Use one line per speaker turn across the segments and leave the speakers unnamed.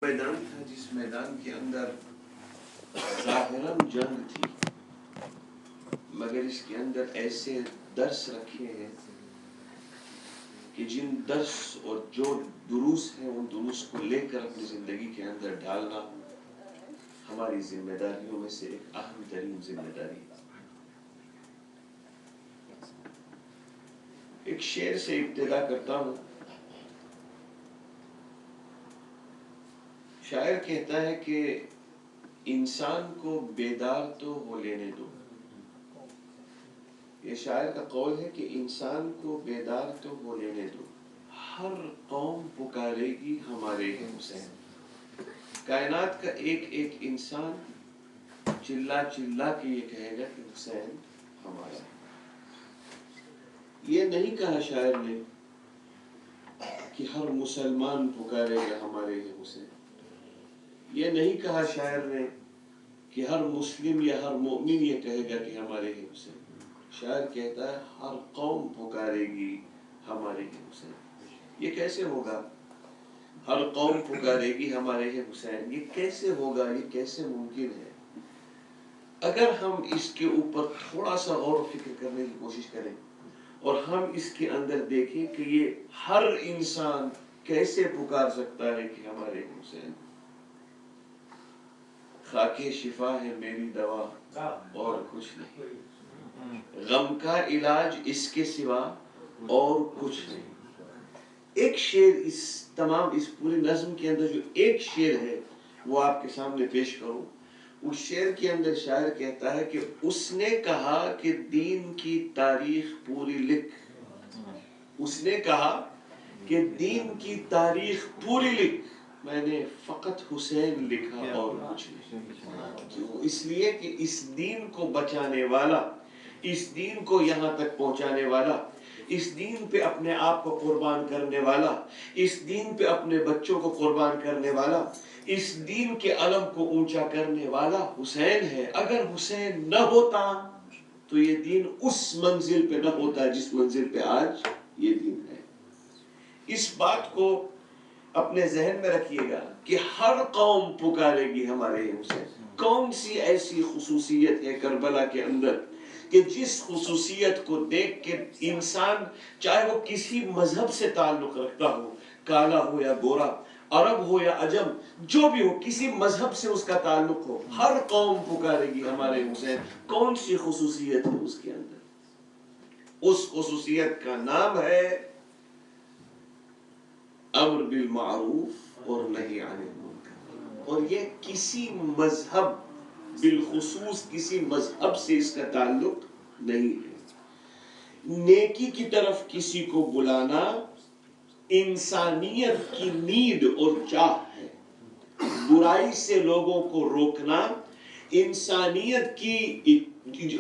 میدان تھا جس میدان کے اندر ظاہراً جنگ تھی، مگر اس کے اندر ایسے درس رکھے ہیں کہ جن درس اور جو دروس ہیں ان دروس کو لے کر اپنی زندگی کے اندر ڈالنا ہماری ذمہ داریوں میں سے ایک اہم ترین ذمہ داری ہے۔ ایک شعر سے ابتدا کرتا ہوں۔ شاعر کہتا ہے کہ انسان کو بیدار تو ہو لینے دو۔ یہ شاعر کا قول ہے کہ انسان کو بیدار تو ہو لینے دو، ہر قوم پکارے گی ہمارے حسین۔ کائنات کا ایک ایک انسان چلا چلا کے یہ کہے گا کہ حسین ہمارا۔ یہ نہیں کہا شاعر نے کہ ہر مسلمان پکارے گا ہمارے حسین۔ یہ نہیں کہا شاعر نے کہ ہر مسلم یا ہر مومن یہ کہے گا کہ ہمارے حسین۔ شاعر کہتا ہے ہر قوم پکارے گی ہمارے حسین۔ یہ کیسے ہوگا؟ ہر قوم پکارے گی ہمارے حسین، یہ کیسے ہوگا؟ یہ کیسے ممکن ہے؟ اگر ہم اس کے اوپر تھوڑا سا غور و فکر کرنے کی کوشش کریں اور ہم اس کے اندر دیکھیں کہ یہ ہر انسان کیسے پکار سکتا ہے کہ ہمارے حسین۔ خاک شفا ہے میری دوا اور کچھ نہیں، غم کا علاج اس کے سوا اور کچھ نہیں۔ ایک شعر اس پوری نظم کے اندر جو ایک شعر ہے وہ آپ کے سامنے پیش کروں۔ اس شعر کے اندر شاعر کہتا ہے کہ اس نے کہا کہ دین کی تاریخ پوری لکھ، اس نے کہا کہ دین کی تاریخ پوری لکھ، میں نے فقط حسین لکھا اور کچھ نہیں۔ کیوں؟ اس لیے کہ اس دین کو بچانے والا، اس دین کو یہاں تک پہنچانے والا، اس دین پہ اپنے آپ کو قربان کرنے والا، اس دین پہ اپنے بچوں کو قربان کرنے والا، اس دین کے علم کو اونچا کرنے والا حسین ہے۔ اگر حسین نہ ہوتا تو یہ دین اس منزل پہ نہ ہوتا جس منزل پہ آج یہ دین ہے۔ اس بات کو اپنے ذہن میں رکھیے گا کہ ہر قوم پکارے گی ہمارے حسین۔ کون سی ایسی خصوصیت ہے کربلا کے اندر کہ جس خصوصیت کو دیکھ کے انسان چاہے وہ کسی مذہب سے تعلق رکھتا ہو، کالا ہو یا گورا، عرب ہو یا عجم، جو بھی ہو، کسی مذہب سے اس کا تعلق ہو، ہر قوم پکارے گی ہمارے حسین۔ کون سی خصوصیت ہے اس کے اندر؟ اس خصوصیت کا نام ہے امر بالمعروف اور نہی عن المنکر۔ اور یہ کسی مذہب، بالخصوص کسی مذہب سے اس کا تعلق نہیں ہے۔ نیکی کی طرف کسی کو بلانا انسانیت کی نیڈ اور چاہ ہے، برائی سے لوگوں کو روکنا انسانیت کی،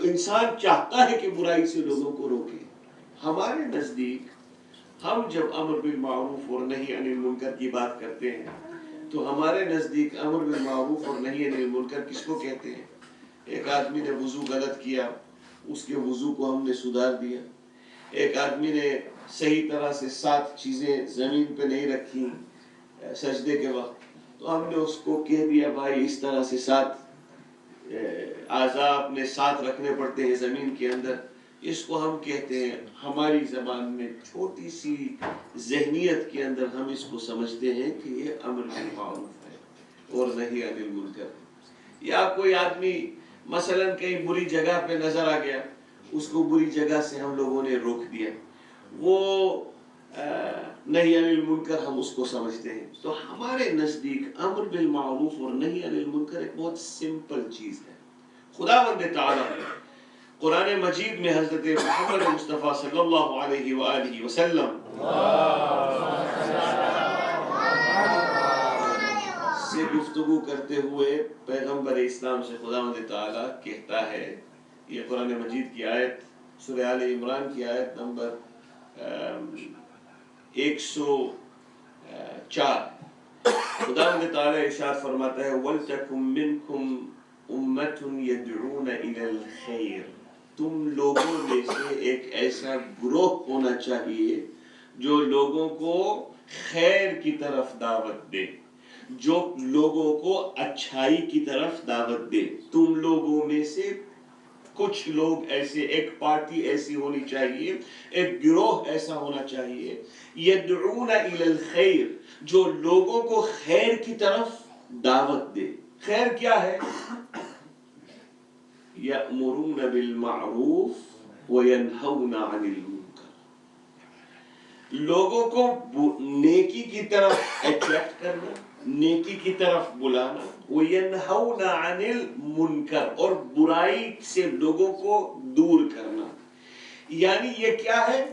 انسان چاہتا ہے کہ برائی سے لوگوں کو روکے۔ ہمارے نزدیک ہم جب امر بالمعروف اور نہی عن المنکر کی بات کرتے ہیں تو ہمارے نزدیک امر بالمعروف اور نہی عن المنکر کس کو کہتے ہیں؟ ایک آدمی نے وضو غلط کیا، اس کے وضو کو ہم نے سدھار دیا۔ ایک آدمی نے صحیح طرح سے 7 چیزیں زمین پہ نہیں رکھی سجدے کے وقت، تو ہم نے اس کو کہہ دیا بھائی اس طرح سے 7 اعضاء اپنے ساتھ رکھنے پڑتے ہیں زمین کے اندر۔ اس کو ہم کہتے ہیں، ہماری زبان میں چھوٹی سی ذہنیت کے اندر ہم اس کو سمجھتے ہیں کہ یہ امر بالمعروف ہے اور نہی عن المنکر ہے۔ یا کوئی آدمی مثلا کہیں بری جگہ پہ نظر آ گیا، اس کو بری جگہ سے ہم لوگوں نے روک دیا، وہ نہی عن المنکر ہم اس کو سمجھتے ہیں۔ تو ہمارے نزدیک امر بالمعروف اور نہی عن المنکر ایک بہت سمپل چیز ہے۔ خداوند تعالی قرآن مجید میں حضرت محمد مصطفیٰ صلی اللہ علیہ وآلہ وسلم سے گفتگو کرتے ہوئے پیغمبر اسلام سے خداوند تعالی کہتا ہے، یہ قرآن مجید کی آیت سورہ آل عمران کی آیت نمبر 104، خداوند تعالی ارشاد فرماتا ہے وَلْتَكُمْ مِنْكُمْ أُمَّةٌ يَدْعُونَ إِلَى الْخَيْرِ، تم لوگوں میں سے ایک ایسا گروہ ہونا چاہیے جو لوگوں کو خیر کی طرف دعوت دے، جو لوگوں کو اچھائی کی طرف دعوت دے. تم لوگوں میں سے کچھ لوگ ایسے، ایک پارٹی ایسی ہونی چاہیے، ایک گروہ ایسا ہونا چاہیے، یدعون الی الخیر، جو لوگوں کو خیر کی طرف دعوت دے. خیر کیا ہے؟ یأمرون بالمعروف وینہون عن المنکر، لوگوں کو نیکی کی طرف اٹریکٹ کرنا، نیکی کی طرف بلانا، وینہون عن المنکر، اور برائی سے لوگوں کو دور کرنا. یعنی یہ کیا ہے؟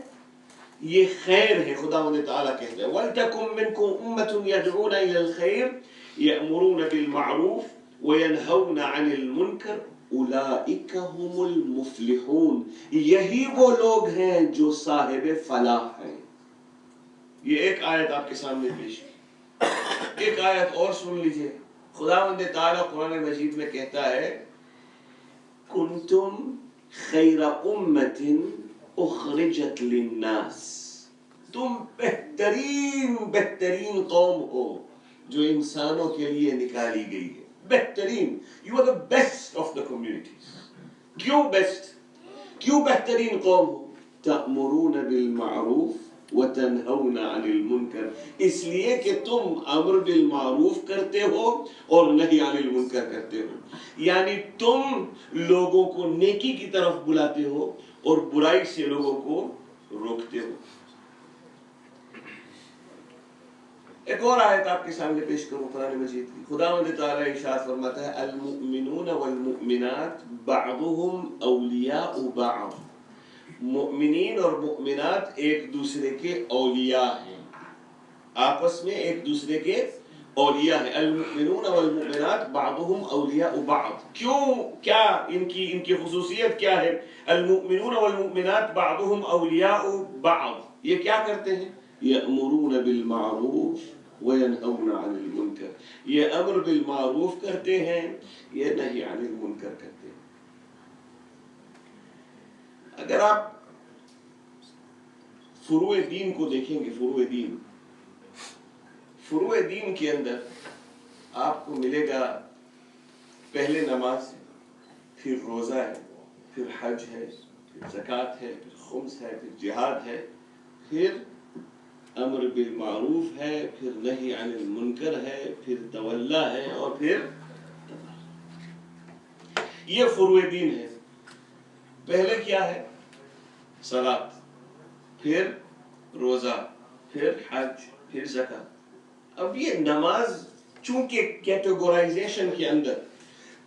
یہ خیر ہے. خداوند تعالیٰ کہتے ہیں وَلْتَكُن مِّنْكُمْ أُمَّةٌ يَدْعُونَ إِلَى الْخَيْرِ يَأْمُرُونَ بِالْمَعْرُوفِ وَيَنْهَوْنَ عَنِ الْمُنْكَرِ أُولَئِكَ هُمُ الْمُفْلِحُونَ، یہی وہ لوگ ہیں جو صاحب فلاح ہیں. یہ ایک آیت آپ کے سامنے پیش کی. ایک آیت اور سن لیجئے. خداوند تعالیٰ قرآن مجید میں کہتا ہے كُنْتُمْ خَيْرَ أُمَّةٍ اخرجت للناس، تم بہترین قوم ہو جو انسانوں کے لیے نکالی گئی ہے. بہترین، you are the best of the communities. کیوں بیسٹ؟ کیوں بہترین قوم ہو؟ تأمرون بالمعروف وتنہون عن المنکر، اس لیے کہ تم امر بالمعروف کرتے ہو اور نہی عن المنکر کرتے ہو. یعنی تم لوگوں کو نیکی کی طرف بلاتے ہو اور برائی سے لوگوں کو روکتے ہو. ایک اور آیت آپ کے سامنے پیش کروں قرآن مجید کی. خداوند تعالیٰ ارشاد فرماتا ہے المؤمنون والمؤمنات بعضهم اولیاء بعض، مؤمنین اور مؤمنات ایک دوسرے کے اولیاء ہیں، آپس میں ایک دوسرے کے اولیاء ہیں. المؤمنون والمؤمنات بعضهم اولیاء بعض، کیوں؟ کیا ان کی خصوصیت کیا ہے؟ المؤمنون والمؤمنات بعضهم اولیاء بعض، یہ کیا کرتے ہیں؟ یأمرون بالمعروف وینہون عن المنکر، یہ امر بالمعروف کرتے ہیں، یہ نہی عن المنکر کرتے ہیں. اگر آپ فروع دین کو دیکھیں گے، فروع دین کے اندر آپ کو ملے گا پہلے نماز ہے، پھر روزہ ہے، پھر حج ہے، پھر زکوٰۃ ہے، پھر خمس ہے، پھر جہاد ہے، پھر امر بالمعروف ہے، پھر نہی عن المنکر ہے، پھر تولا ہے، اور پھر یہ فروع دین ہے. پہلے کیا ہے؟ صلاۃ، پھر روزہ، پھر حج، پھر زکوٰۃ. اب یہ نماز چونکہ کیٹیگورائزیشن کے اندر،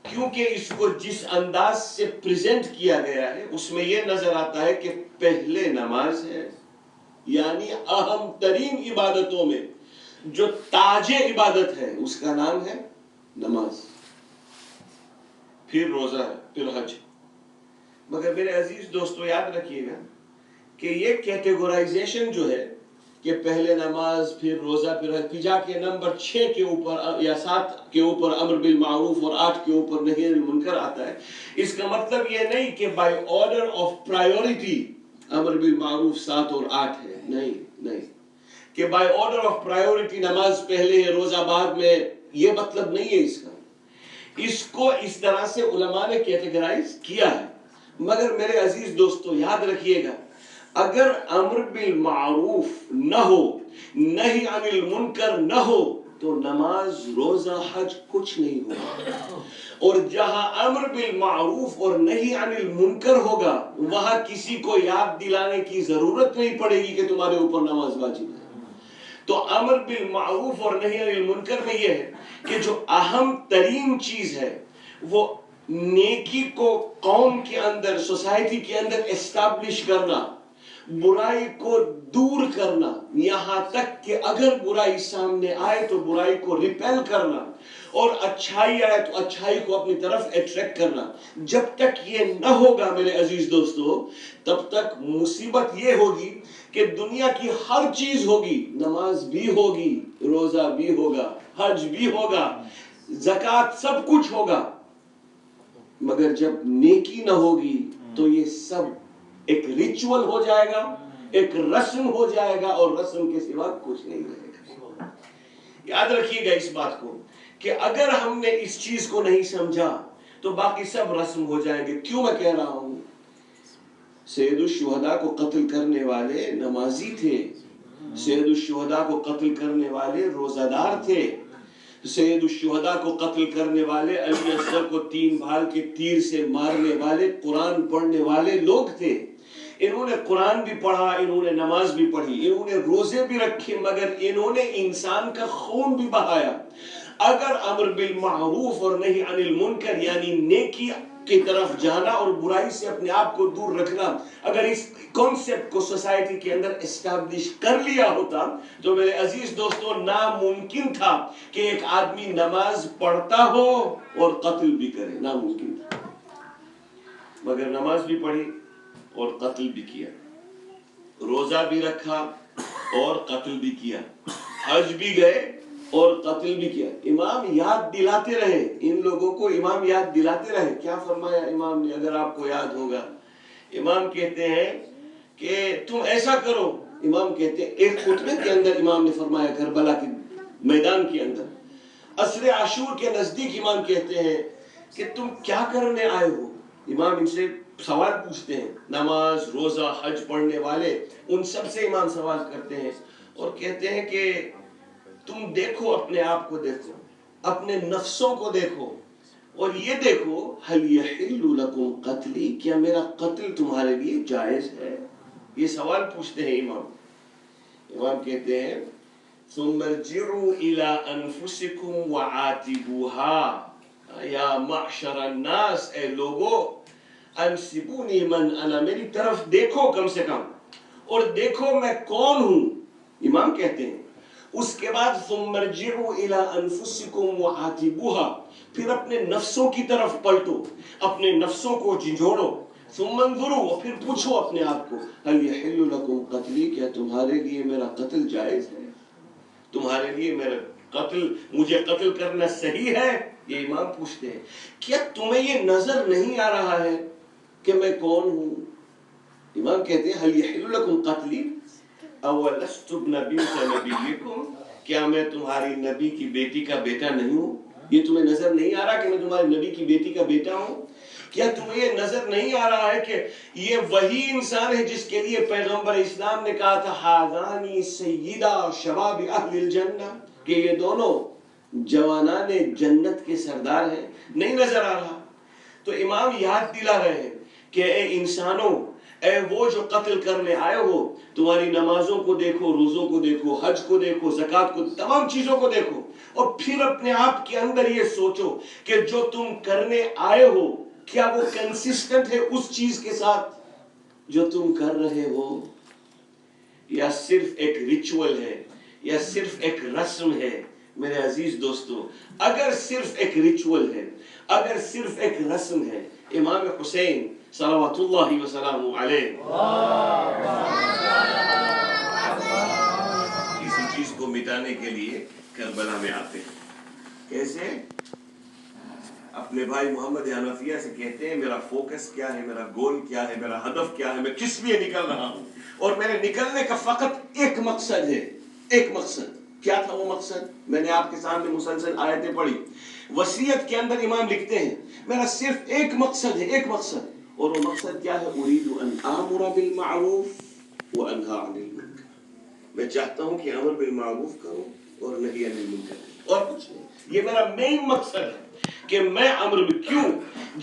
کیونکہ اس کو جس انداز سے پریزنٹ کیا گیا ہے اس میں یہ نظر آتا ہے کہ پہلے نماز ہے، یعنی اہم ترین عبادتوں میں جو تاج عبادت ہے اس کا نام ہے نماز، پھر روزہ ہے، پھر حج. مگر میرے عزیز دوستو یاد رکھیے گا کہ یہ کیٹیگورائزیشن جو ہے کہ پہلے نماز، پھر روزہ، پھر حج، پھر جا کے نمبر 6 کے اوپر یا 7 کے اوپر امر بالمعروف اور 8 کے اوپر نہی عن المنکر آتا ہے. اس کا مطلب یہ نہیں کہ بائی آرڈر آف پرائیورٹی امر بالمعروف 7 اور 8 ہے. نہیں کہ بائی آرڈر آف پرائیورٹی نماز پہلے ہے، روزہ بعد میں، یہ مطلب نہیں ہے اس کا. اس کو اس طرح سے علماء نے کیٹیگرائز کیا ہے. مگر میرے عزیز دوستو یاد رکھیے گا، اگر امر بالمعروف نہ ہو، نہی عن المنکر نہ ہو، تو نماز، روزہ، حج کچھ نہیں ہوگا. اور جہاں امر بالمعروف اور نہی عن المنکر ہوگا وہاں کسی کو یاد دلانے کی ضرورت نہیں پڑے گی کہ تمہارے اوپر نماز واجب ہے. تو امر بالمعروف اور نہی عن المنکر میں یہ ہے کہ جو اہم ترین چیز ہے وہ نیکی کو قوم کے اندر، سوسائٹی کے اندر اسٹیبلش کرنا، برائی کو دور کرنا، یہاں تک کہ اگر برائی سامنے آئے تو برائی کو ریپیل کرنا، اور اچھائی آئے تو اچھائی کو اپنی طرف اٹریکٹ کرنا. جب تک یہ نہ ہوگا میرے عزیز دوستو، تب تک مصیبت یہ ہوگی کہ دنیا کی ہر چیز ہوگی، نماز بھی ہوگی، روزہ بھی ہوگا، حج بھی ہوگا، زکوٰۃ، سب کچھ ہوگا، مگر جب نیکی نہ ہوگی تو یہ سب ایک ریچول ہو جائے گا، ایک رسم ہو جائے گا، اور رسم کے سوا کچھ نہیں رہے گا. یاد رکھیے گا اس بات کو کہ اگر ہم نے اس چیز کو نہیں سمجھا تو باقی سب رسم ہو جائیں گے. کیوں میں کہہ رہا ہوں؟ سید الشہداء کو قتل کرنے والے نمازی تھے، سید الشہداء کو قتل کرنے والے روزہ دار تھے، سید الشہداء کو قتل کرنے والے علی اصغر کو 3 بھال کے تیر سے مارنے والے قرآن پڑھنے والے لوگ تھے. انہوں نے قرآن بھی پڑھا، انہوں نے نماز بھی پڑھی، انہوں نے روزے بھی رکھے، مگر انہوں نے انسان کا خون بھی بہایا. اگر امر بالمعروف اور نہی عن المنکر یعنی نیکی کی طرف جانا اور برائی سے اپنے آپ کو دور رکھنا، اگر اس کانسیپٹ کو سوسائٹی کے اندر اسٹیبلش کر لیا ہوتا تو میرے عزیز دوستوں ناممکن تھا کہ ایک آدمی نماز پڑھتا ہو اور قتل بھی کرے. ناممکن تھا. مگر نماز بھی پڑھی اور قتل بھی کیا، روزہ بھی رکھا اور قتل بھی کیا، حج بھی گئے اور قتل بھی کیا. امام یاد دلاتے رہے ان لوگوں کو، امام یاد دلاتے رہے. کیا فرمایا امام نے؟ اگر آپ کو یاد ہوگا، امام کہتے ہیں کہ تم ایسا کرو. امام کہتے ہیں ایک خطبے کے اندر امام نے فرمایا کربلا کے میدان کے اندر عصر عاشور کے نزدیک، امام کہتے ہیں کہ تم کیا کرنے آئے ہو؟ امام ان سے سوال پوچھتے ہیں، نماز روزہ حج پڑھنے والے ان سب سے امام سوال کرتے ہیں اور کہتے ہیں کہ تم دیکھو، اپنے آپ کو دیکھو، اپنے نفسوں کو دیکھو اور یہ دیکھو هل يحل لكم قتلی، کیا میرا قتل تمہارے لیے جائز ہے؟ یہ سوال پوچھتے ہیں امام. امام کہتے ہیں ثم ارجعوا الى انفسكم وعاتبوها یا معشر الناس، اے لوگو انسبونی من انا، میری طرف دیکھو کم سے کم اور دیکھو میں کون ہوں. امام کہتے ہیں اس کے بعد ثم ارجعوا الى انفسكم وعاتبوها، پھر اپنے نفسوں کی طرف پلٹو، اپنے نفسوں کو جھنجھوڑو. ثم انظروا، پھر پوچھو اپنے آپ کو هل يحل لكم قتلی، کیا تمہارے لیے میرا قتل جائز ہے؟ تمہارے لیے میرا قتل، مجھے قتل کرنا صحیح ہے؟ یہ امام پوچھتے ہیں. کیا تمہیں یہ نظر نہیں آ رہا ہے کہ میں کون ہوں؟ امام کہتے ہیں هل يحل لكم قتلی اولست ابن بنت نبیکم، کیا میں تمہاری نبی کی بیٹی کا بیٹا نہیں ہوں؟ یہ تمہیں نظر نہیں آ رہا کہ میں تمہاری نبی کی بیٹی کا بیٹا ہوں؟ کیا تمہیں یہ نظر نہیں آ رہا ہے کہ یہ وہی انسان ہے جس کے لیے پیغمبر اسلام نے کہا تھا ہذانی سیدہ شباب اہل الجنہ، کہ یہ دونوں جوانان جنت کے سردار ہیں؟ نہیں نظر آ رہا. تو امام یاد دلا رہے ہیں کہ اے انسانوں، اے وہ جو قتل کرنے آئے ہو، تمہاری نمازوں کو دیکھو، روزوں کو دیکھو، حج کو دیکھو، زکوٰۃ کو، تمام چیزوں کو دیکھو اور پھر اپنے آپ کے اندر یہ سوچو کہ جو تم کرنے آئے ہو کیا وہ کنسسٹنٹ ہے اس چیز کے ساتھ جو تم کر رہے ہو، یا صرف ایک ریچول ہے، یا صرف ایک رسم ہے. میرے عزیز دوستو، اگر صرف ایک ریچول ہے، اگر صرف ایک رسم ہے، امام حسین صلوات اللہ وسلام علیہ اسی چیز کو مٹانے کے لیے کربلا میں آتے ہیں. کیسے؟ اپنے بھائی محمد حنفیہ سے کہتے ہیں میرا فوکس کیا ہے، میرا گول کیا ہے، میرا ہدف کیا ہے، میں کس لیے نکل رہا ہوں، اور میرے نکلنے کا فقط ایک مقصد ہے. ایک مقصد کیا تھا؟ وہ مقصد میں نے آپ کے سامنے مسلسل آیتیں پڑھی. وصیت کے اندر امام لکھتے ہیں میرا صرف ایک مقصد ہے، ایک مقصد، اور وہ مقصد کیا ہے؟ اريد ان آمر بالمعروف وانہى عن المنکر، میں چاہتا ہوں کہ امر بالمعروف کروں اور نہی عن المنکر کروں، اور کچھ نہیں. یہ میرا مین مقصد ہے کہ میں امر کیوں؟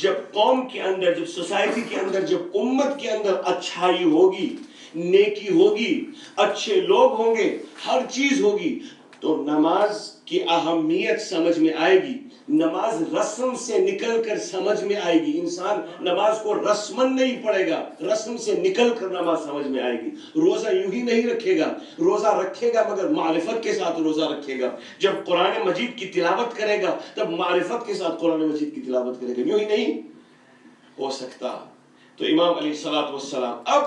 جب قوم کے اندر، جب سوسائٹی کے اندر، جب امت کے اندر اچھائی ہوگی، نیکی ہوگی، اچھے لوگ ہوں گے، ہر چیز ہوگی، تو نماز کی اہمیت سمجھ میں آئے گی. نماز رسم سے نکل کر سمجھ میں آئے گی. انسان نماز کو رسمن نہیں پڑھے گا، رسم سے نکل کر نماز سمجھ میں آئے گی. روزہ یوں ہی نہیں رکھے گا، روزہ رکھے گا مگر معرفت کے ساتھ روزہ رکھے گا. جب قرآن مجید کی تلاوت کرے گا تب معرفت کے ساتھ قرآن مجید کی تلاوت کرے گا. یوں ہی نہیں ہو سکتا. تو امام علیہ الصلوۃ والسلام، اب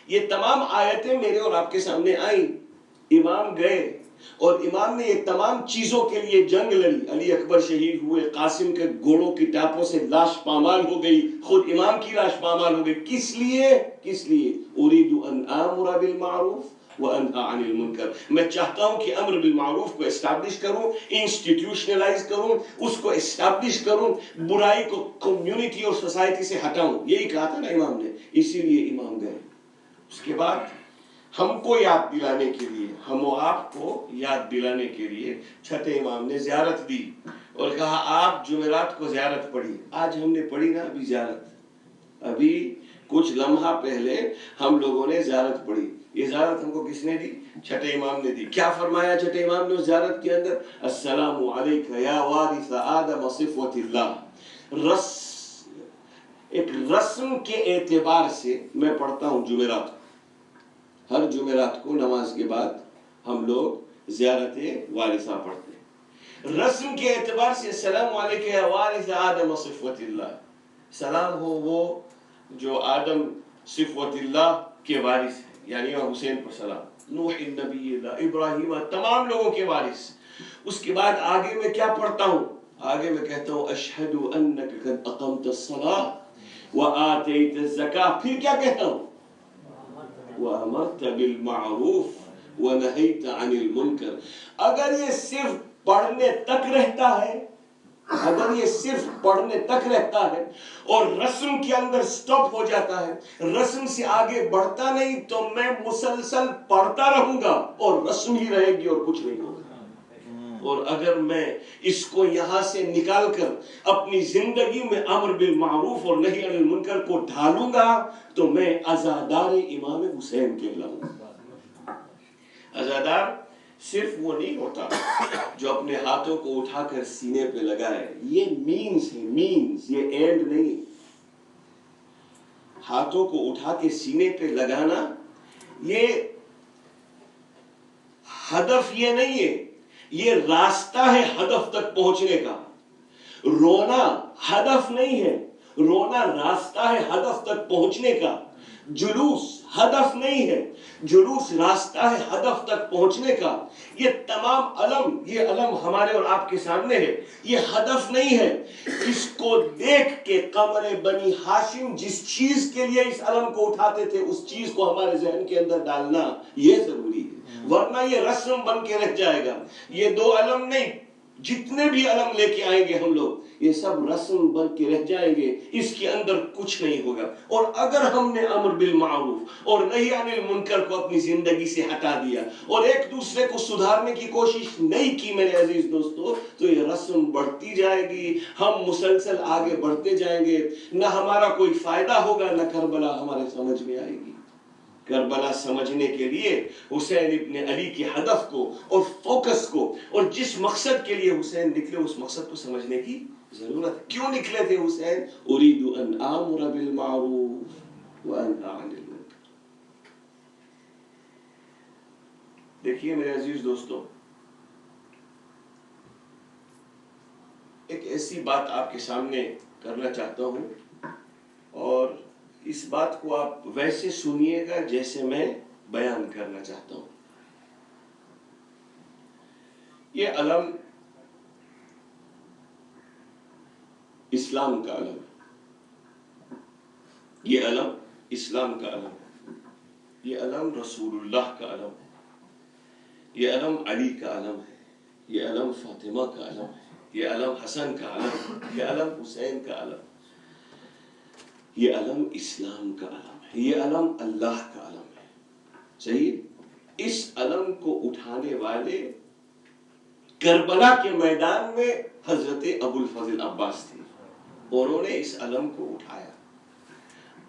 یہ تمام آیتیں میرے اور آپ کے سامنے آئیں. امام گئے اور امام نے یہ تمام چیزوں کے لیے جنگ لڑی. علی اکبر شہید ہوئے، قاسم کے گھوڑوں کی ٹاپوں سے لاش پامال ہو گئی، خود امام کی لاش پامال ہو گئی. کس لیے؟ کس لیے؟ اريد ان آمر بالمعروف وَأَنْهَى عَنِ الْمُنْكَرِ. میں چاہتا ہوں کہ امر بالمعروف کو اسٹیبلش کروں، انسٹیٹیوشنلائز کروں، اس کو اسٹیبلش کروں، برائی کو کمیونٹی اور سوسائٹی سے ہٹاؤں. یہی کہا تھا نا امام نے، اسی لیے امام گئے. اس کے بعد ہم کو یاد دلانے کے لیے، ہم و آپ کو یاد دلانے کے لیے چھٹے امام نے زیارت دی اور کہا آپ جمعرات کو زیارت پڑھی. آج ہم نے پڑھی نا ابھی زیارت، ابھی کچھ لمحہ پہلے ہم لوگوں نے زیارت پڑھی. یہ زیارت ہم کو کس نے دی؟ چھٹے امام نے دی. کیا فرمایا چھٹے امام نے اس زیارت کے اندر؟ السلام علیک یا وارث آدم صفوت اللہ. ایک رسم کے اعتبار سے میں پڑھتا ہوں جمعرات، ہر جمعرات کو نماز کے بعد ہم لوگ زیارت وارثہ پڑھتے ہیں. رسم کے اعتبار سے السلام علیک یا وارث آدم صفوت اللہ، سلام ہو وہ جو آدم صفوت اللہ کے وارث ہیں، یعنی حسین پر سلام، نوح النبی اللہ، ابراہیم، تمام لوگوں کے وارث. اس کے بعد آگے میں کیا پڑھتا ہوں؟ آگے میں کہتا ہوں اشہد انک قد اقمت الصلاۃ وآتیت الزکاۃ. پھر کیا کہتا ہوں؟ وامرت بالمعروف ونہیت عن المنکر. اگر یہ صرف پڑھنے تک رہتا ہے، اگر یہ صرف پڑھنے تک رہتا ہے اور رسم کے اندر سٹاپ ہو جاتا ہے، رسم سے آگے بڑھتا نہیں، تو میں مسلسل پڑھتا رہوں گا اور رسم ہی رہے گی اور کچھ نہیں ہوگا. اور اگر میں اس کو یہاں سے نکال کر اپنی زندگی میں امر بالمعروف اور نہی عن المنکر کو ڈھالوں گا تو میں عزادار امام حسین کہلاؤں گا. عزادار صرف وہ نہیں ہوتا جو اپنے ہاتھوں کو اٹھا کر سینے پہ لگائے، یہ مینز ہے، مینز، یہ اینڈ نہیں. ہاتھوں کو اٹھا کے سینے پہ لگانا یہ ہدف یہ نہیں ہے، یہ راستہ ہے ہدف تک پہنچنے کا. رونا ہدف نہیں ہے، رونا راستہ ہے ہدف تک پہنچنے کا. جلوس ہدف نہیں ہے، جلوس راستہ ہے ہدف تک پہنچنے کا. یہ تمام علم، یہ علم ہمارے اور آپ کے سامنے ہے، یہ ہدف نہیں ہے. اس کو دیکھ کے قمر بنی ہاشم جس چیز کے لیے اس علم کو اٹھاتے تھے، اس چیز کو ہمارے ذہن کے اندر ڈالنا یہ ضروری ہے، ورنہ یہ رسم بن کے رہ جائے گا. یہ دو علم نہیں، جتنے بھی علم لے کے آئیں گے ہم لوگ، یہ سب رسم بن کے رہ جائیں گے، اس کے اندر کچھ نہیں ہوگا. اور اگر ہم نے امر بالمعروف اور نہی عن المنکر کو اپنی زندگی سے ہٹا دیا اور ایک دوسرے کو سدھارنے کی کوشش نہیں کی میرے عزیز دوستو، تو یہ رسم بڑھتی جائے گی، ہم مسلسل آگے بڑھتے جائیں گے، نہ ہمارا کوئی فائدہ ہوگا، نہ کربلا ہمارے سمجھ میں آئے گی. کربلا سمجھنے کے لیے حسین ابن علی کے ہدف کو اور فوکس کو اور جس مقصد کے لیے حسین نکلے، اس مقصد کو سمجھنے کی ضرورت ہے. کیوں نکلے تھے حسین؟ اريد ان آمر بالمعروف وانهى عن المنکر. دیکھیے میرے عزیز دوستو، ایک ایسی بات آپ کے سامنے کرنا چاہتا ہوں، اور اس بات کو آپ ویسے سنیے گا جیسے میں بیان کرنا چاہتا ہوں. یہ علم اسلام کا علم ہے، یہ علم اسلام کا علم ہے، یہ علم رسول اللہ کا علم ہے، یہ علم علی کا علم ہے، یہ علم فاطمہ کا علم ہے، یہ علم حسن کا علم ہے، یہ علم حسین کا علم ہے، یہ علم اسلام کا علم ہے، یہ علم اللہ کا علم ہے. صحیح؟ اس علم کو اٹھانے والے کربلا کے میدان میں حضرت ابو الفضل عباس تھے، اور انہوں نے اس علم کو اٹھایا.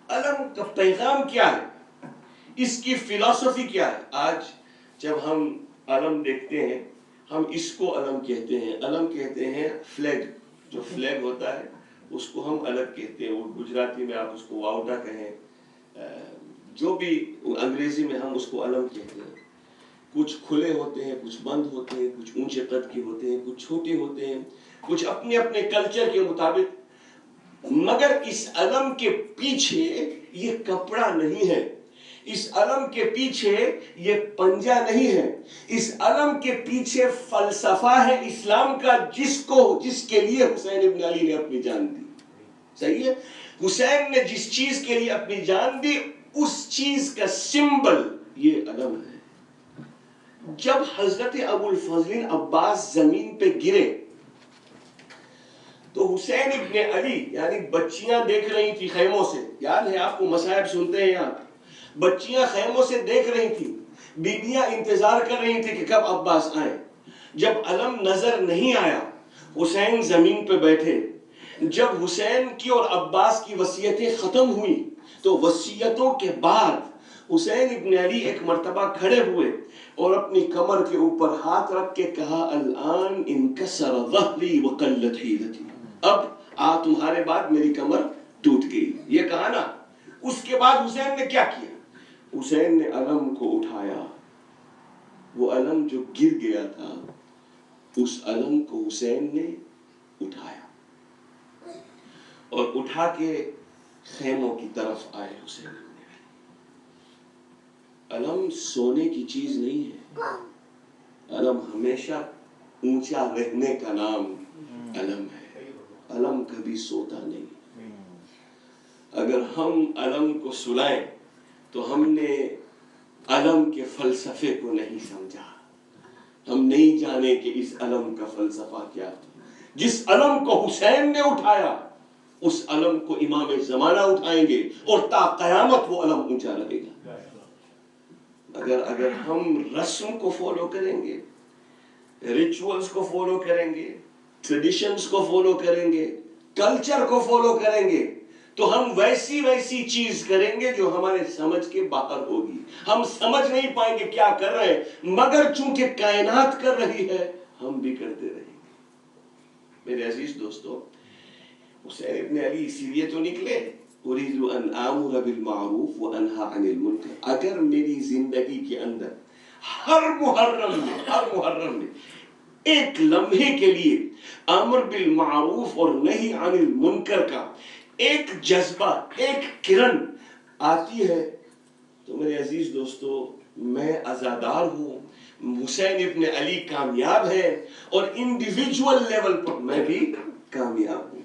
علم کا پیغام کیا ہے؟ اس کی فلسفی کیا ہے؟ آج جب ہم علم دیکھتے ہیں، ہم اس کو علم کہتے ہیں. علم کہتے ہیں فلیگ، جو فلیگ ہوتا ہے اس کو ہم الگ کہتے ہیں. گجراتی میں آپ اس کو واؤڈا کہیں، جو بھی انگریزی میں ہم اس کو علم کہتے ہیں. کچھ کھلے ہوتے ہیں، کچھ بند ہوتے ہیں، کچھ اونچے قد کے ہوتے ہیں، کچھ چھوٹے ہوتے ہیں، کچھ اپنے اپنے کلچر کے مطابق. مگر اس علم کے پیچھے یہ کپڑا نہیں ہے، اس علم کے پیچھے یہ پنجہ نہیں ہے، اس علم کے پیچھے فلسفہ ہے اسلام کا، جس کے لیے حسین ابن علی نے اپنی جان دی. صحیح ہے؟ حسین نے جس چیز کے لیے اپنی جان دی، اس چیز کا سمبل یہ علم ہے. جب حضرت ابو الفضل عباس زمین پہ گرے تو حسین ابن علی یعنی بچیاں دیکھ رہی تھی خیموں سے، یاد ہے آپ کو مصائب سنتے ہیں یہاں، بچیاں خیموں سے دیکھ رہی تھی، بیبیاں انتظار کر رہی تھی کہ کب عباس آئیں. جب علم نظر نہیں آیا حسین زمین پہ بیٹھے. جب حسین کی اور عباس کی وصیتیں ختم ہوئی تو وصیتوں کے بعد حسین ابن علی ایک مرتبہ کھڑے ہوئے اور اپنی کمر کے اوپر ہاتھ رکھ کے کہا الان انکسر ظہری وقلت حیلتی، اب تمہارے بعد میری کمر ٹوٹ گئی. یہ کہا نا. اس کے بعد حسین نے کیا کیا؟ حسین نے علم کو اٹھایا. وہ علم جو گر گیا تھا اس علم کو حسین نے اٹھایا اور اٹھا کے خیموں کی طرف آئے. حسین علم سونے کی چیز نہیں ہے، علم ہمیشہ اونچا رہنے کا نام علم ہے. علم کبھی سوتا نہیں. اگر ہم علم کو سلائیں تو ہم نے علم کے فلسفے کو نہیں سمجھا. ہم نہیں جانے کہ اس علم کا فلسفہ کیا. جس علم کو حسین نے اٹھایا اس علم کو امام زمانہ اٹھائیں گے اور تا قیامت وہ علم اونچا رہے گا. اگر ہم رسم کو فالو کریں گے، ریچولز کو فالو کریں گے، ٹریڈیشنز کو فالو کریں گے، کلچر کو فالو کریں گے تو ہم ویسی چیز کریں گے جو ہمارے سمجھ کے باہر ہوگی. ہم سمجھ نہیں پائیں گے کیا کر رہے ہیں، مگر چونکہ کائنات کر رہی ہے ہم بھی کرتے رہیں گے. میرے عزیز دوستو، حسین ابن علی اسی لیے تو نکلے اريد ان آمر بالمعروف وانہا عن المنکر. اگر میری زندگی کے اندر ہر محرم میں ایک لمحے کے لیے امر بالمعروف اور نہی عن المنکر کا ایک جذبہ، ایک کرن آتی ہے تو میرے عزیز دوستو میں عزادار ہوں. حسین ابن علی کامیاب ہے اور انڈیویجول لیول پر میں بھی کامیاب ہوں.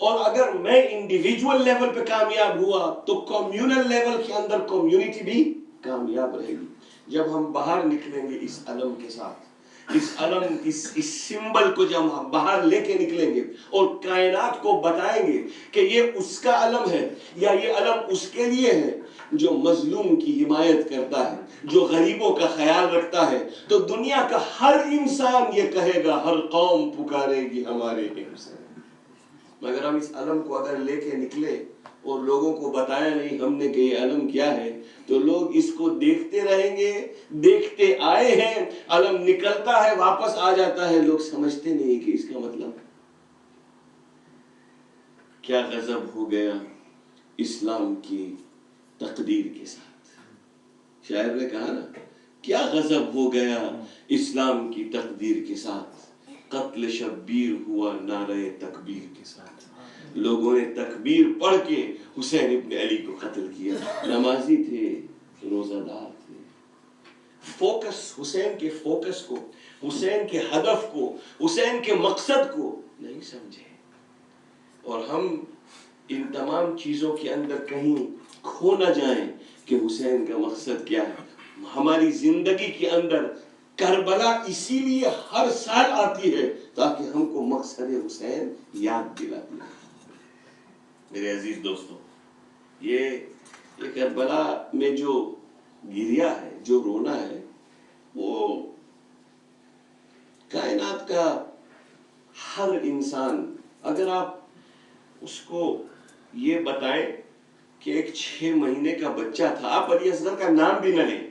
اور اگر میں انڈیویجول لیول پہ کامیاب ہوا تو کمیونل لیول کے اندر کمیونٹی بھی کامیاب رہے گی. جب ہم باہر نکلیں گے اس علم کے ساتھ، اس علم اس سمبل کو جب ہم باہر لے کے نکلیں گے اور کائنات کو بتائیں گے کہ یہ اس کا علم ہے یا یہ علم اس کے لیے ہے جو مظلوم کی حمایت کرتا ہے، جو غریبوں کا خیال رکھتا ہے، تو دنیا کا ہر انسان یہ کہے گا، ہر قوم پکارے گی ہمارے حسین. مگر ہم اس علم کو اگر لے کے نکلے اور لوگوں کو بتایا نہیں ہم نے کہ یہ علم کیا ہے تو لوگ اس کو دیکھتے رہیں گے. دیکھتے آئے ہیں، علم نکلتا ہے واپس آ جاتا ہے، لوگ سمجھتے نہیں کہ اس کا مطلب کیا. غضب ہو گیا اسلام کی تقدیر کے ساتھ. شاعر نے کہا نا، کیا غضب ہو گیا اسلام کی تقدیر کے ساتھ، قتل شبیر ہوا نعرہ تکبیر کے ساتھ. لوگوں نے تکبیر پڑھ کے حسین ابن علی کو قتل کیا. نمازی تھے، روزہ دار تھے. فوکس، حسین کے فوکس کو، حسین کے ہدف کو، حسین کے مقصد کو نہیں سمجھے. اور ہم ان تمام چیزوں کے اندر کہیں کھو نہ جائیں کہ حسین کا مقصد کیا ہے. ہماری زندگی کے اندر کربلا اسی لیے ہر سال آتی ہے تاکہ ہم کو مقصد حسین یاد دلاتی ہے. میرے عزیز دوستو، یہ کربلا میں جو گریا ہے، جو رونا ہے، وہ کائنات کا ہر انسان، اگر آپ اس کو یہ بتائیں کہ ایک 6 مہینے کا بچہ تھا، آپ علی اصغر کا نام بھی نہ لیں،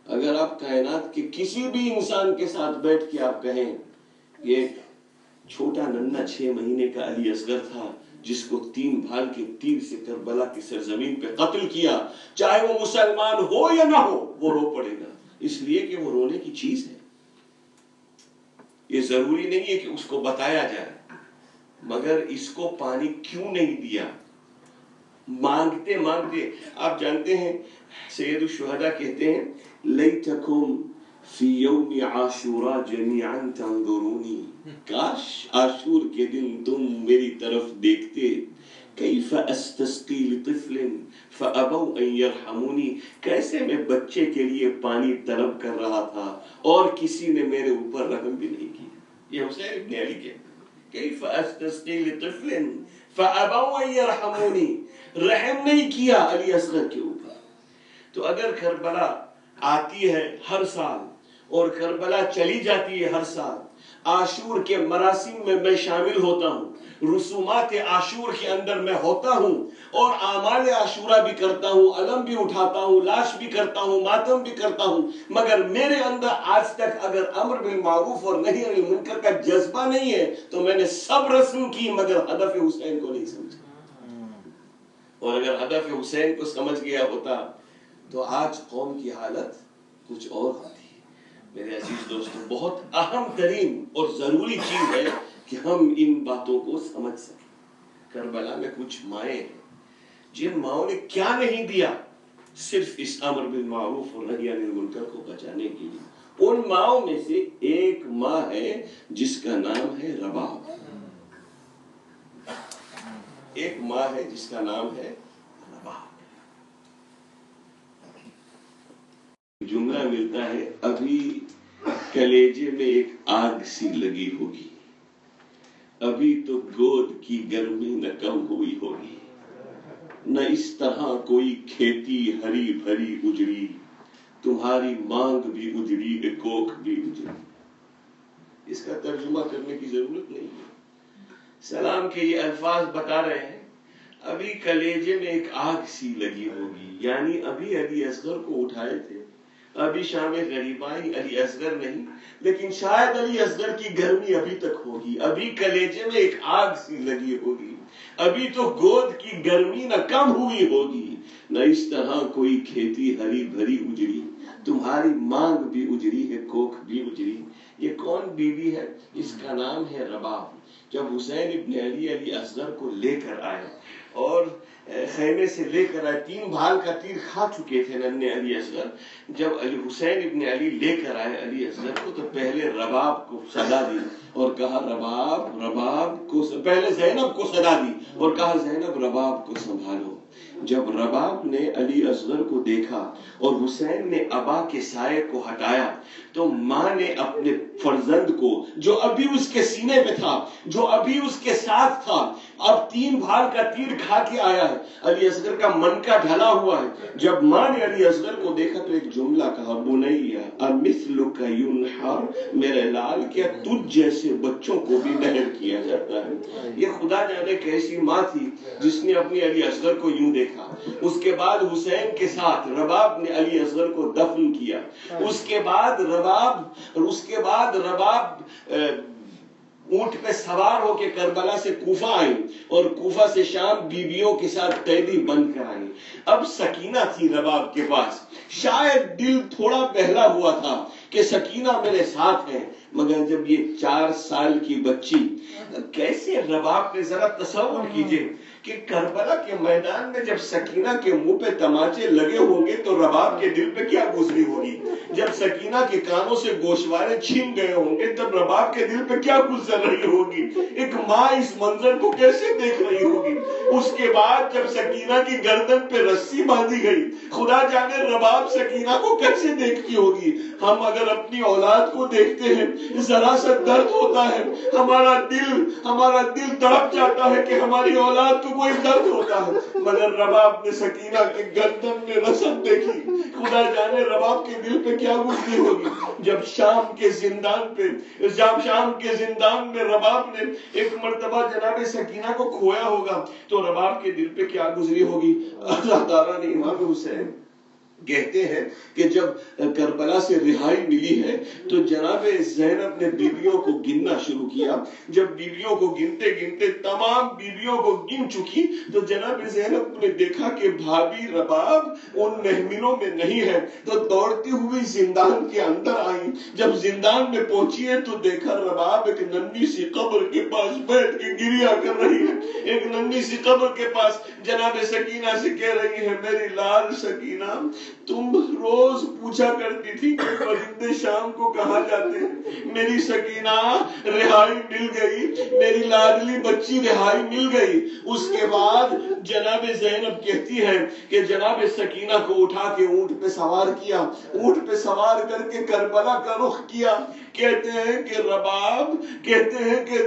اگر آپ کائنات کے کسی بھی انسان کے ساتھ بیٹھ کے آپ کہیں یہ چھوٹا ننھا 6 مہینے کا علی اصغر تھا جس کو 3 بھال کے تیر سے کربلا کی سرزمین پہ قتل کیا، چاہے وہ مسلمان ہو یا نہ ہو وہ رو پڑے گا، اس لیے کہ وہ رونے کی چیز ہے. یہ ضروری نہیں ہے کہ اس کو بتایا جائے. مگر اس کو پانی کیوں نہیں دیا؟ مانگتے مانگتے. آپ جانتے ہیں سید الشہداء کہتے ہیں لیتکم فی یوم عاشوراء جمیعا تنظرونی، کاش عاشور کے دن تم میری طرف دیکھتے. کیف استسقی لطفل فَأَبَوْا أَن يَرْحَمُونِي، کیسے میں بچے کے لیے پانی طلب کر رہا تھا اور کسی نے میرے اوپر رحم بھی نہیں کیا. یہ حسین ابن علی کے كيف أستسقي لطفل فأبوا أن يرحموني، رحم نہیں کیا علی اصغر کے اوپر. تو اگر کربلا آتی ہے ہر سال اور کربلا چلی جاتی ہے ہر سال، عاشور کے مراسم میں میں شامل ہوتا ہوں، رسومات عاشور کے اندر میں ہوتا ہوں اور اعمال عاشورہ بھی کرتا ہوں، علم بھی اٹھاتا ہوں، لاش بھی کرتا ہوں، ماتم بھی کرتا ہوں، مگر میرے اندر آج تک اگر امر بالمعروف اور نہی عن المنکر کا جذبہ نہیں ہے تو میں نے سب رسم کی مگر ہدف حسین کو نہیں سمجھا. اور اگر ہدف حسین کو سمجھ گیا ہوتا تو آج قوم کی حالت کچھ اور ہوتی. میرے عزیز دوستو، بہت اہم ترین اور ضروری چیز ہے کہ ہم ان باتوں کو سمجھ سکیں. کربلا میں کچھ مائیں ہیں جن ماؤں نے کیا نہیں دیا صرف اس امر بالمعروف اور نہی عن المنکر کو بچانے کے لیے. ان ماؤں میں سے ایک ماں ہے جس کا نام ہے رباب. ایک ماں ہے جس کا نام ہے رباب. جملہ ملتا ہے ابھی کلیجے میں ایک آگ سی لگی ہوگی، ابھی تو گود کی گرمی نہ کم ہوئی ہوگی، نہ اس طرح کوئی کھیتی ہری بھری اجڑی، تمہاری مانگ بھی اجڑی کہ کوکھ بھی اجڑی. اس کا ترجمہ کرنے کی ضرورت نہیں ہے. سلام کے یہ الفاظ بتا رہے ہیں ابھی کلیجے میں ایک آگ سی لگی ہوگی، یعنی ابھی علی اصغر کو اٹھائے تھے، ابھی شام غریب آئی، علی اصغر نہیں، لیکن شاید علی اصغر کی گرمی ابھی تک ہوگی. ابھی کلیجے میں ایک آگ سی لگی ہوگی، ابھی تو گود کی گرمی نہ کم ہوئی ہوگی، نہ اس طرح کوئی کھیتی ہری بھری اجڑی، تمہاری مانگ بھی اجڑی ہے کوکھ بھی اجڑی. یہ کون بیوی ہے؟ اس کا نام ہے رباب. جب حسین ابن علی علی اصغر کو لے کر آئے اور خیمے سے لے کر آئے، 3 بھال کا تیر کھا چکے تھے ننھے علی اصغر. جب حسین ابن علی لے کر آئے علی اصغر کو تو پہلے رباب کو صدا دی اور کہا رباب، رباب کو پہلے زینب کو صدا دی اور کہا زینب رباب کو سنبھالو. جب رباب نے علی اصغر کو دیکھا اور حسین نے ابا کے سائے کو ہٹایا تو ماں نے اپنے فرزند کو جو ابھی اس کے سینے پہ تھا، جو ابھی اس کے ساتھ تھا، اب 3 بھال کا تیر کھا کے آیا ہے، علی اصغر کا منکا ڈھلا ہوا ہے. جب ماں نے علی اصغر کو دیکھا تو ایک جملہ کہا بنیا امثلک ینحر، میرے لال کیا تجھ جیسے بچوں کو بھی نہر کیا جاتا ہے. یہ خدا جانے کیسی ماں تھی جس نے اپنی علی اصغر کو یوں دیکھا. اس کے بعد حسین کے ساتھ رباب نے علی اصغر کو دفن کیا. اس کے بعد رباب اونٹ پہ سوار ہو کے کربلا سے کوفہ آئی اور کوفہ سے شام بیویوں کے ساتھ قیدی بن کر آئی. اب سکینہ تھی رباب کے پاس، شاید دل تھوڑا بہلا ہوا تھا کہ سکینہ میرے ساتھ ہے، مگر جب یہ 4 سال کی بچی، کیسے رباب نے ذرا تصور کیجئے کہ کربلا کے میدان میں جب سکینہ کے منہ پہ تماچے لگے ہوں گے تو رباب کے دل پہ کیا گزری ہوگی. جب سکینہ کے کانوں سے گوشوارے چھین گئے ہوں گے تب رباب کے دل پہ کیا گزر رہی ہوگی. ایک ماں اس منظر کو کیسے دیکھ رہی ہوگی. اس کے بعد جب سکینہ کی گردن پہ رسی باندھی گئی، خدا جانے رباب سکینہ کو کیسے دیکھتی ہوگی. ہم اگر اپنی اولاد کو دیکھتے ہیں ذرا سا درد ہوتا ہے، ہمارا دل تڑپ جاتا ہے کہ ہماری اولاد کو کوئی درد ہوتا ہے، مگر رباب نے سکینہ کے گردن میں رسم دیکھی، خدا جانے رباب کے دل پہ کیا گزری ہوگی. جب شام کے زندان میں رباب نے ایک مرتبہ جناب سکینہ کو کھویا ہوگا تو رباب کے دل پہ کیا گزری ہوگی. اللہ تعالیٰ نے امام حسین کہتے ہیں کہ جب کربلا سے رہائی ملی ہے تو جناب زینب نے بیویوں کو گننا شروع کیا. جب بیویوں کو گنتے گنتے تمام بیویوں کو گن چکی تو جناب زینب نے دیکھا کہ بھابی رباب ان محملوں میں نہیں ہے تو دوڑتی ہوئی زندان کے اندر آئی. جب زندان میں پہنچی ہے تو دیکھا رباب ایک ننھی سی قبر کے پاس بیٹھ کے گریا کر رہی ہے. ایک ننھی سی قبر کے پاس جناب سکینہ سے کہہ رہی ہے میری لال سکینہ، تم روز پوچھا کرتی تھی کہ فرشتے شام کو کہاں جاتے ہیں. میری سکینہ رہائی مل گئی, میری لاڈلی بچی رہائی مل گئی. اس کے بعد جناب زینب کہتی ہے کہ جناب سکینہ کو اٹھا کے اونٹ پہ سوار کیا, اونٹ پہ سوار کر کے کربلا کا رخ کیا. کہتے ہیں کہ رباب کہتے ہیں کہ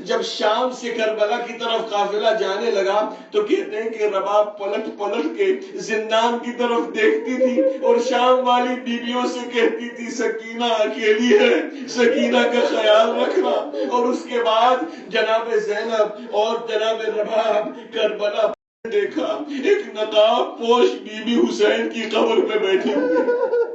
جب شام سے کربلا کی طرف قافلہ جانے لگا تو کہتے ہیں کہ رباب پلٹ کے زندان کی طرف دیکھتی تھی اور شام والی بیویوں سے کہتی تھی سکینہ اکیلی ہے, سکینہ کا خیال رکھنا. اور اس کے بعد جناب زینب اور جناب رباب کربلا دیکھا, ایک نقاب پوش بی بی حسین کی قبر پہ بیٹھی ہوئی.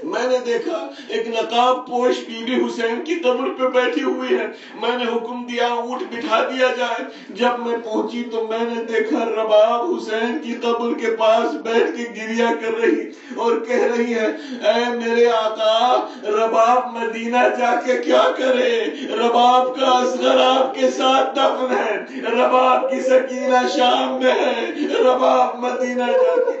میں نے دیکھا ایک نقاب پوش بی بی حسین کی قبر پہ بیٹھی ہوئی ہے. میں نے حکم دیا اونٹ بٹھا دیا جائے. جب میں پہنچی تو میں نے دیکھا رباب حسین کی قبر کے پاس بیٹھ کے گریا کر رہی اور کہہ رہی ہے اے میرے آقا, رباب مدینہ جا کے کیا کرے, رباب کا اصغر آپ کے ساتھ دفن ہے, رباب کی سکینہ شام میں ہے, رباب مدینہ جا کے